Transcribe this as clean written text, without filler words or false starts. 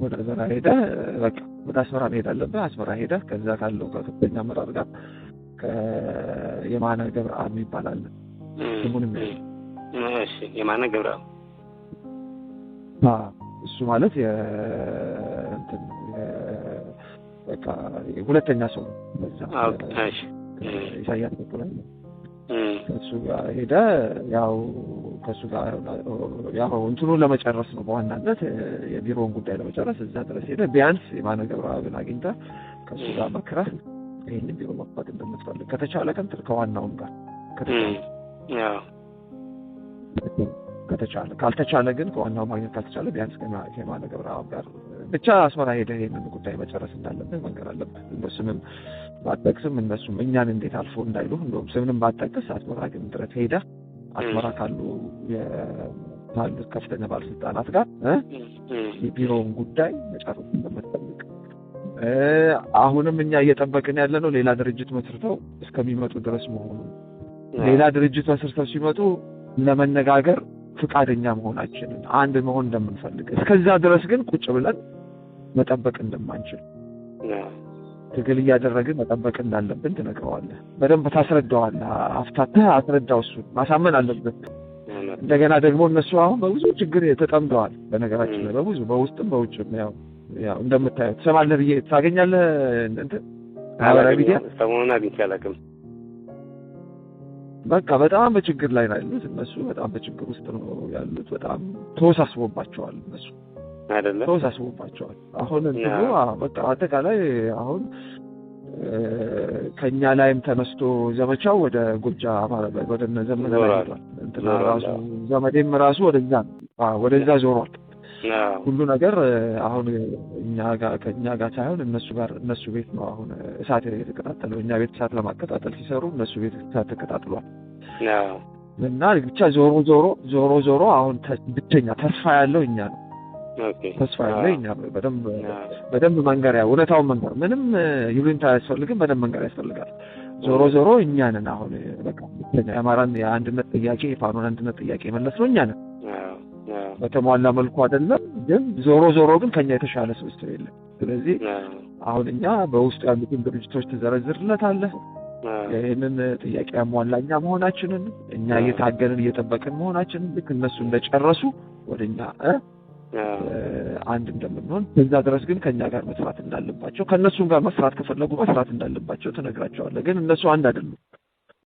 ወደ አስመራ ሄደ በቃ ወደ አስመራ መሄድ አለብህ። አስመራ ሄደ ከዛ ካለው ከከፍተኛ አመራር ጋር የማነ ገብረአብ ይባላል ስሙንም እሺ የማነ ገብረአብ እሱ ማለት በቃ ሁለተኛ ሰው በዛ እሺ ኢሳያስ ተቆራኝ እሱ ጋር ሄደ። ያው ከሱ ጋር ያው እንትኑን ለመጨረስ ነው በዋናነት የቢሮውን ጉዳይ ለመጨረስ እዛ ድረስ ሄደ። ቢያንስ የማነ ገብረአብን አግኝታ ከሱ ጋር መክረህ ይሄን ቢሮ መጥፋት እንደምትፈልግ ከተቻለ ከዋናውም ጋር ከተቻለ ካልተቻለ ግን ከዋናው ማግኘት ካልተቻለ ቢያንስ ከማነ ገብረአብ ጋር ብቻ አስመራ ሄደ ይሄንን ጉዳይ መጨረስ እንዳለብህ መንገር አለብህ። እንደሱም ባጠቅስም እነሱም እኛን እንዴት አልፎ እንዳይሉ እንደውም ስምንም ባጠቅስ አስመራ ግን ድረስ ሄደ አስመራ ካሉ ከፍተኛ ባለስልጣናት ጋር የቢሮውን ጉዳይ መጨረስ እንደምትፈልግ አሁንም እኛ እየጠበቅን ያለነው ሌላ ድርጅት መስርተው እስከሚመጡ ድረስ መሆኑ ሌላ ድርጅት መስርተው ሲመጡ ለመነጋገር ፍቃደኛ መሆናችንን አንድ መሆን እንደምንፈልግ እስከዛ ድረስ ግን ቁጭ ብለን መጠበቅ እንደማንችል ትግል እያደረግን መጠበቅ እንዳለብን ትነግረዋለህ። በደንብ ታስረዳዋለህ። አፍታተህ አስረዳው። እሱ ማሳመን አለበት። እንደገና ደግሞ እነሱ አሁን በብዙ ችግር ተጠምደዋል። በነገራችን ላይ በብዙ በውስጥም በውጭም ያው እንደምታየው ትሰማለህ ብዬ ታገኛለህ እንትን ማህበራዊ ሚዲያ ሰሞኑን አግኝቼ አላውቅም። በቃ በጣም በችግር ላይ ነው ያሉት እነሱ። በጣም በችግር ውስጥ ነው ያሉት። በጣም ተወሳስቦባቸዋል እነሱ አይደለ? ተወሳስቦባቸዋል። አሁን እንትኑ በቃ አጠቃላይ አሁን ከኛ ላይም ተነስቶ ዘመቻው ወደ ጎጃም ወደ ዘመነ ላይ ሄዷል። እንትና ራሱ ዘመዴም ራሱ ወደዛ ዞሯል። ሁሉ ነገር አሁን ከኛ ጋር ሳይሆን እነሱ ቤት ነው አሁን እሳት የተቀጣጠለው። እኛ ቤት እሳት ለማቀጣጠል ሲሰሩ እነሱ ቤት እሳት ተቀጣጥሏል። እና ብቻ ዞሮ አሁን ብቸኛ ተስፋ ያለው እኛ ነው። ተስፋ ያለው እኛ በደንብ መንገር እውነታውን መንገር ምንም ይሉኝታ አያስፈልግም። በደንብ መንገር ያስፈልጋል። ዞሮ እኛ ነን አሁን በቃ ብቸኛ የአማራን የአንድነት ጥያቄ የፋኖን አንድነት ጥያቄ መለስ ነው እኛ ነን። በተሟላ መልኩ አይደለም ግን ዞሮ ግን ከኛ የተሻለ ስብስብ የለም። ስለዚህ አሁን እኛ በውስጥ ያሉትን ድርጅቶች ትዘረዝርለታለህ። ይሄንን ጥያቄ ያሟላኛ መሆናችንን እኛ እየታገልን እየጠበቅን መሆናችንን ልክ እነሱ እንደጨረሱ ወደኛ አንድ እንደምንሆን በዛ ድረስ ግን ከኛ ጋር መስራት እንዳለባቸው ከነሱም ጋር መስራት ከፈለጉ መስራት እንዳለባቸው ትነግራቸዋለህ። ግን እነሱ አንድ አይደሉም።